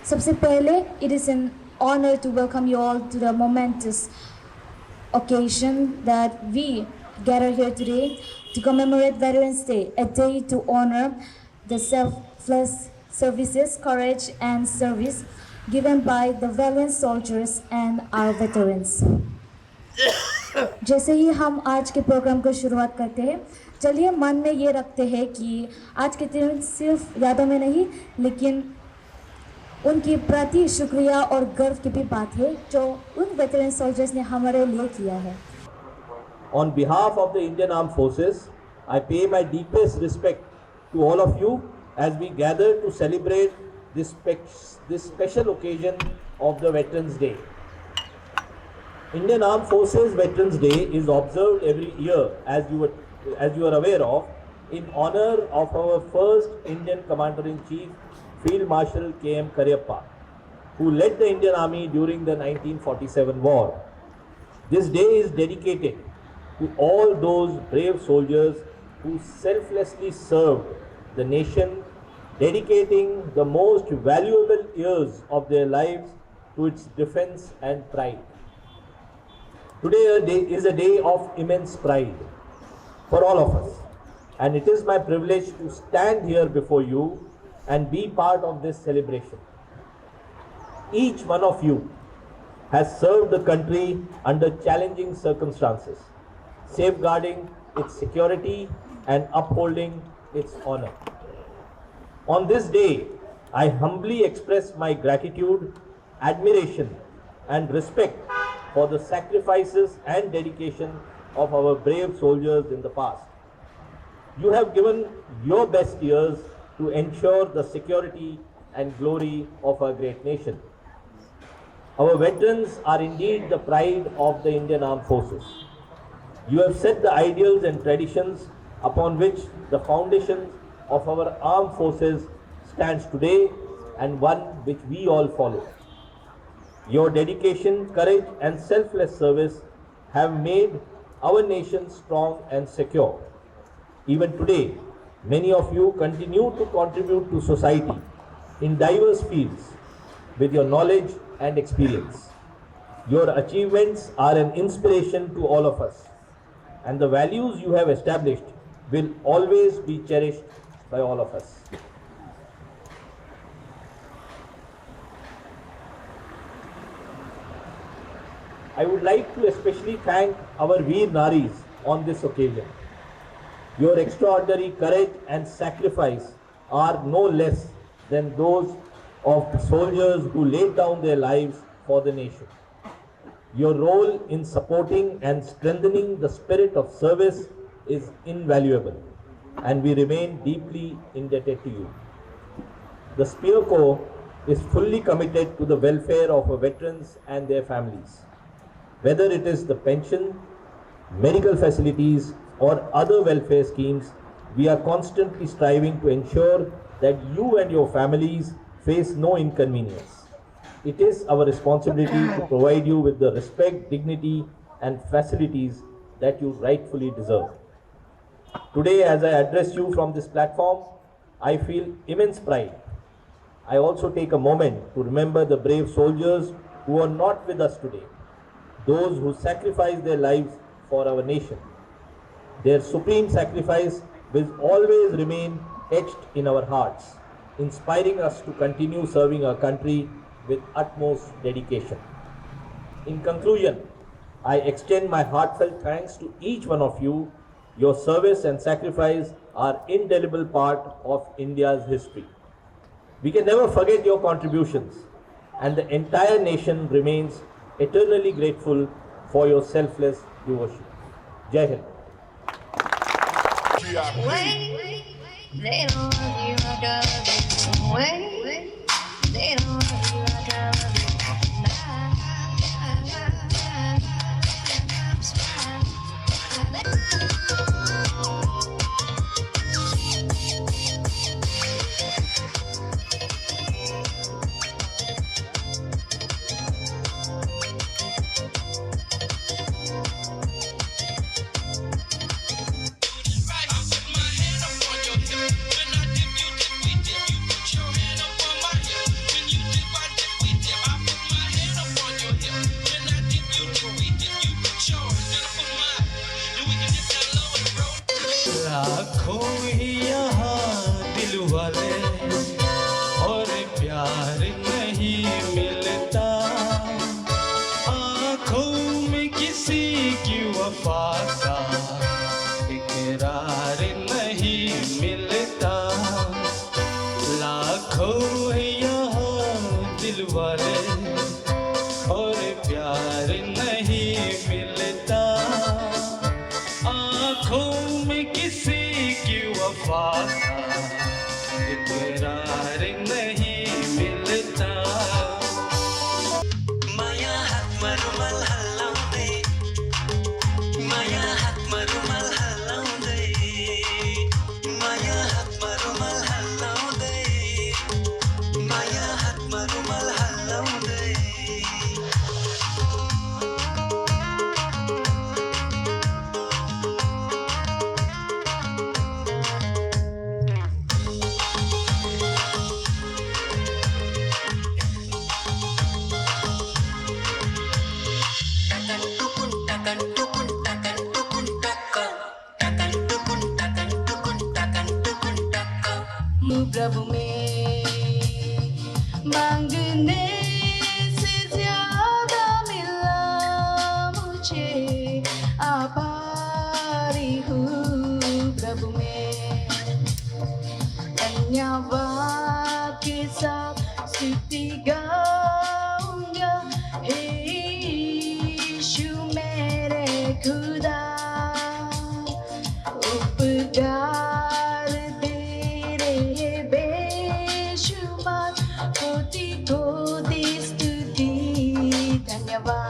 सबसे पहले, it is an honor to welcome you all to the momentous occasion that we gather here today to commemorate Veterans Day, a day to honor the selfless services, courage, and service given by the valiant soldiers and our veterans. जैसे ही हम आज के programme को शुरुआत करते हैं, चलिए मन में ये रखते हैं कि आज के दिन सिर्फ यादों में नहीं, लेकिन उनकी प्रति शुक्रिया और गर्व की भी बात है जो उन वेटरन सोल्जर्स ने हमारे लिए किया है. On behalf of the Indian Armed Forces, I pay my deepest respect to all of you as we gather to celebrate this special occasion of the Veterans Day. Indian Armed Forces Veterans Day is observed every year, as you are aware of, in honor of our first Indian Commander-in-Chief, Field Marshal K.M. Cariappa, who led the Indian Army during the 1947 war. This day is dedicated to all those brave soldiers who selflessly served the nation, dedicating the most valuable years of their lives to its defense and pride. Today is a day of immense pride for all of us, and it is my privilege to stand here before you and be part of this celebration. Each one of you has served the country under challenging circumstances, safeguarding its security and upholding its honor. On this day, I humbly express my gratitude, admiration, and respect for the sacrifices and dedication of our brave soldiers in the past. You have given your best years to ensure the security and glory of our great nation. Our veterans are indeed the pride of the Indian Armed Forces. You have set the ideals and traditions upon which the foundations of our armed forces stands today, and one which we all follow. Your dedication, courage, and selfless service have made our nation strong and secure. Even today, many of you continue to contribute to society in diverse fields with your knowledge and experience. Your achievements are an inspiration to all of us, and the values you have established will always be cherished by all of us. I would like to especially thank our Veer Naris on this occasion. Your extraordinary courage and sacrifice are no less than those of the soldiers who laid down their lives for the nation. Your role in supporting and strengthening the spirit of service is invaluable, and we remain deeply indebted to you. The Spear Corps is fully committed to the welfare of our veterans and their families. Whether it is the pension, medical facilities, or other welfare schemes, we are constantly striving to ensure that you and your families face no inconvenience. It is our responsibility to provide you with the respect, dignity, and facilities that you rightfully deserve. Today, as I address you from this platform, I feel immense pride. I also take a moment to remember the brave soldiers who are not with us today, those who sacrificed their lives for our nation. Their supreme sacrifice will always remain etched in our hearts, inspiring us to continue serving our country with utmost dedication. In conclusion, I extend my heartfelt thanks to each one of you. Your service and sacrifice are indelible part of India's history. We can never forget your contributions, and the entire nation remains eternally grateful for your selfless devotion. Jai Hind. की वफा का इकरार नहीं मिलता। लाखों यहाँ दिल वाले और प्यार नहीं मिलता। आँखों में किसी की वफा का इकरार नहीं मिलता। माया हातमा रुमाल हल्लाउँदै, माया हातमा रुमाल हल्लाउँदै, माया हातमा रुमाल हल्लाउँदै, माया हातमा रुमाल हल्लाउँदै। प्रभु में मांगने से ज्यादा मिला मुझे, आभारी हूँ प्रभु में। धन्यवाद के साथ स्तुति गाऊंगा, हे यीशु मेरे खुदा। उपकार तेरे बेशुमार, कोटि कोटि स्तुति धन्यवाद।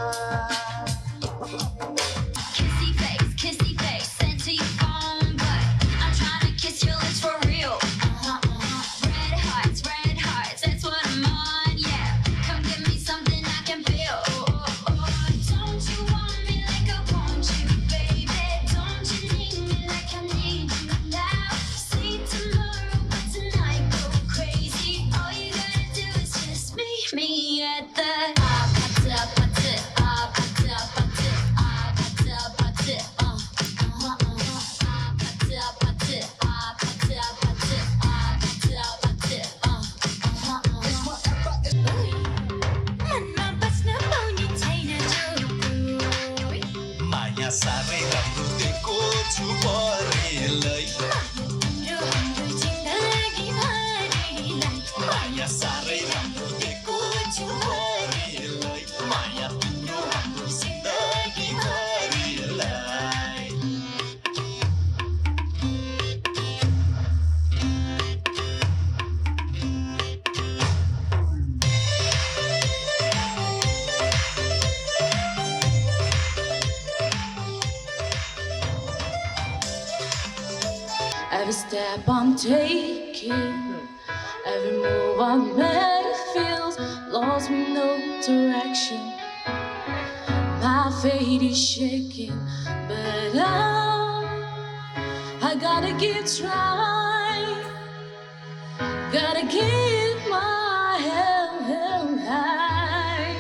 Kissy face, sent to your phone, but I'm trying to kiss your lips for real. Red hearts, that's what I'm on, yeah. Come give me something I can feel. Don't you want me like I want you, baby? Don't you need me like I need you now? See tomorrow, but tonight go crazy. All you gotta do is just meet me at the माया साह्रै राम्रो दिएको छु परिलाई, माया साह्रै राम्रो दिएको छु परिलाई, माया तिम्रो हाम्रो जिन्दगी भरिलाई। Every step I'm taking, every move I make feels lost with no direction. My fate is shaking, but I gotta keep trying. Gotta keep my head held high.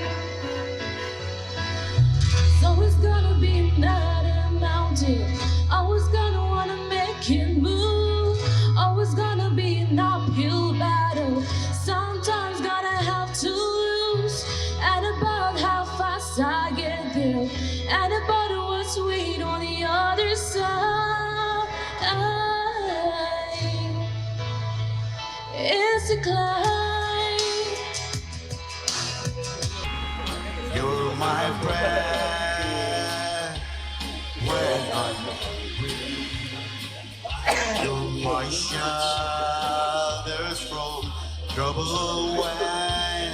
So it's gonna be another mountain. Always gonna wanna make it move. Always gonna be an uphill battle. Sometimes gonna have to lose. And about how fast I get there, and about what's waiting on the other side. It's a climb. You're my friend when I'm weak. You're my shelters from trouble when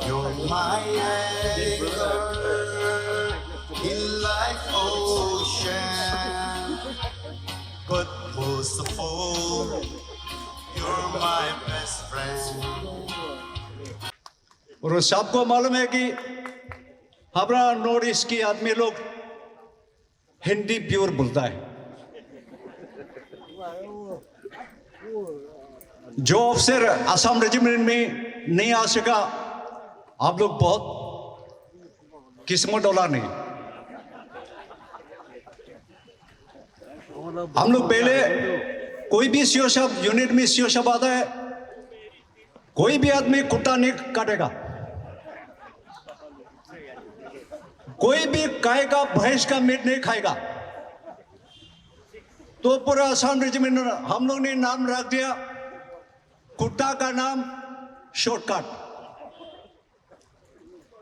you're my anchor in life's ocean. But most of all, you're my best friend. और सबको मालूम है कि हमारा north east की आदमी लोग Hindi pure बोलता है। जो अफसर असम रेजिमेंट में नहीं आ सका, आप लोग बहुत किस्मत डोला नहीं। हम लोग पहले कोई भी सीओ साहब यूनिट में सीओ साहब आता है, कोई भी आदमी कुत्ता नहीं काटेगा। कोई भी गाय का भैंस का मीट नहीं खाएगा। तो पूरा असम रेजिमेंट हम लोग ने नाम रख दिया, कुत्ता का नाम शॉर्टकट,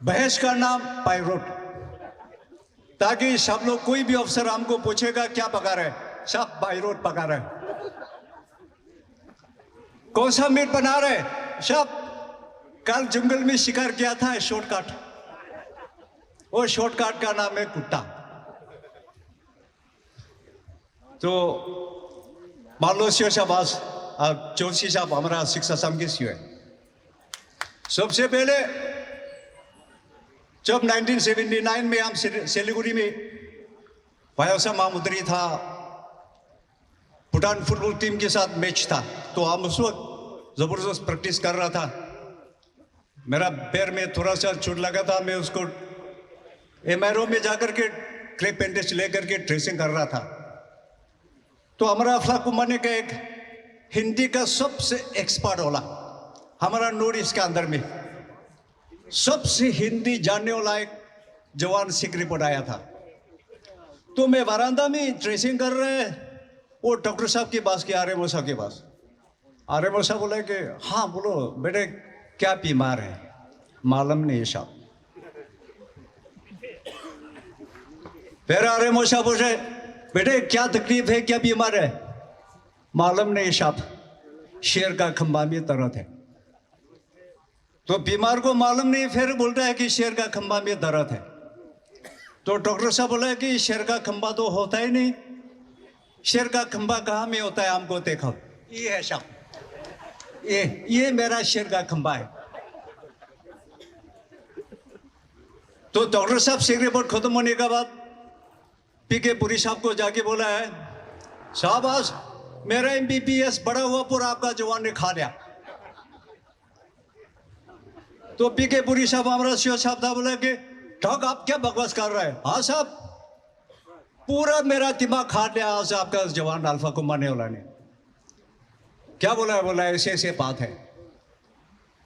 भैंस का नाम पायरोट, ताकि सब लोग, कोई भी अफसर हमको पूछेगा क्या पका रहे, सब पायरोट पका रहे, कौन सा मीट बना रहे, सब कल जंगल में शिकार किया था शॉर्टकट, वो शॉर्टकट का नाम है कुत्ता। तो मालोसियो शाबाश जोशी साहब हमारा शिक्षा संघ के सीओ है। सबसे पहले जब 1979 में हम सिलीगुड़ी में वायोसा मामुद्री था, भूटान फुटबॉल टीम के साथ मैच था, तो हम उस वक्त जबरदस्त प्रैक्टिस कर रहा था। मेरा पैर में थोड़ा सा चोट लगा था, मैं उसको एमआरओ में जाकर के क्रेप बैंडेज लेकर के ड्रेसिंग कर रहा था। तो हमारा अफला कुमार ने का एक हिंदी का सबसे एक्सपर्ट होला हमारा नॉर्थ ईस्ट के अंदर में सबसे हिंदी जानने वाला एक जवान सिख रिपोर्ट आया था। तो मैं वरांदा में ड्रेसिंग कर रहे, वो डॉक्टर साहब के पास गया, आर्य साहब के पास। आर्य साहब बोला कि हाँ बोलो बेटे क्या बीमार है, मालूम नहीं साहब। फिर आर्य साहब बोले बेटे क्या तकलीफ है, क्या बीमार है, मालूम नहीं साहब, शेर का खंभा में दर्द है। तो बीमार को मालूम नहीं, फिर बोलता है कि शेर का खंभा में दर्द है। तो डॉक्टर साहब बोला कि शेर का खंभा तो होता ही नहीं, शेर का खंभा कहाँ में होता है, हमको देखो, ये है साहब, ये मेरा शेर का खंभा है। तो डॉक्टर साहब से रिपोर्ट खत्म होने के बाद पीके पुरी साहब को जाके बोला है, साहब आज मेरा MBBS बड़ा हुआ पूरा आपका जवान ने खा लिया। तो पीके पुरी साहब हमारा सीओ साहब था, बोला कि ठग आप क्या बकवास कर रहे हैं। हाँ साहब पूरा मेरा दिमाग खा लिया आज आपका जवान अल्फा कुमार ने वाला ने। क्या बोला है, बोला ऐसे ऐसे बात है,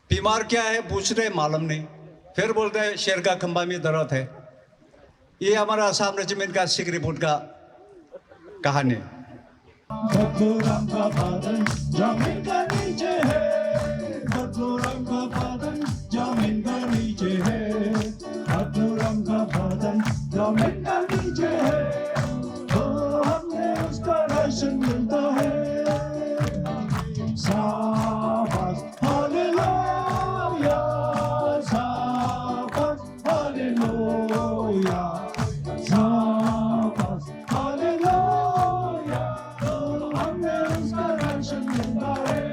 बीमार क्या है पूछ रहे, मालूम नहीं, फिर बोलते हैं शेर का खंभा में दर्द है। ये हमारा असम रेजिमेंट का सिख रिपोर्ट का कहानी। रंग का बादल जमीन का नीचे है, रंग का बादल जमीन का नीचे है, रंग का बादल जमीन का नीचे है, तो हमने उसका राशन मिलता है। शाबाश हालेलुया, शाबाश हालेलुया, शाबाश हालेलुया, तो हमने उसका राशन मिलता है।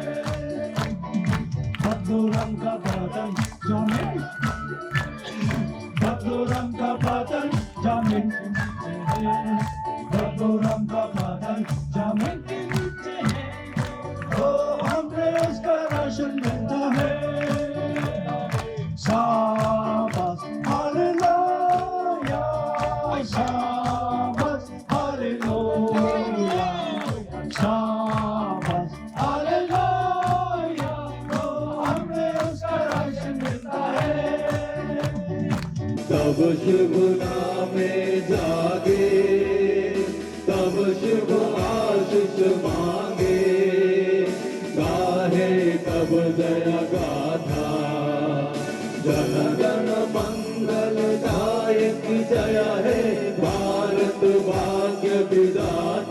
बदलू रंग का बादल जमीन, बदलू रंग का बादल जमीन के नीचे है, बदलू रंग का बादल जमीन के नीचे है, तो हमने उसका राशन मिलता है। शाबाश हालेलुया, शाबाश हालेलुया, शाबाश हालेलुया, तो हमने उसका राशन मिलता है। तब शुभ नामे जागे, तब शुभ आशीष मांगे, गाहे तब जय गाथा, जन गण मंगल दायक जय है, भारत भाग्य विधाता।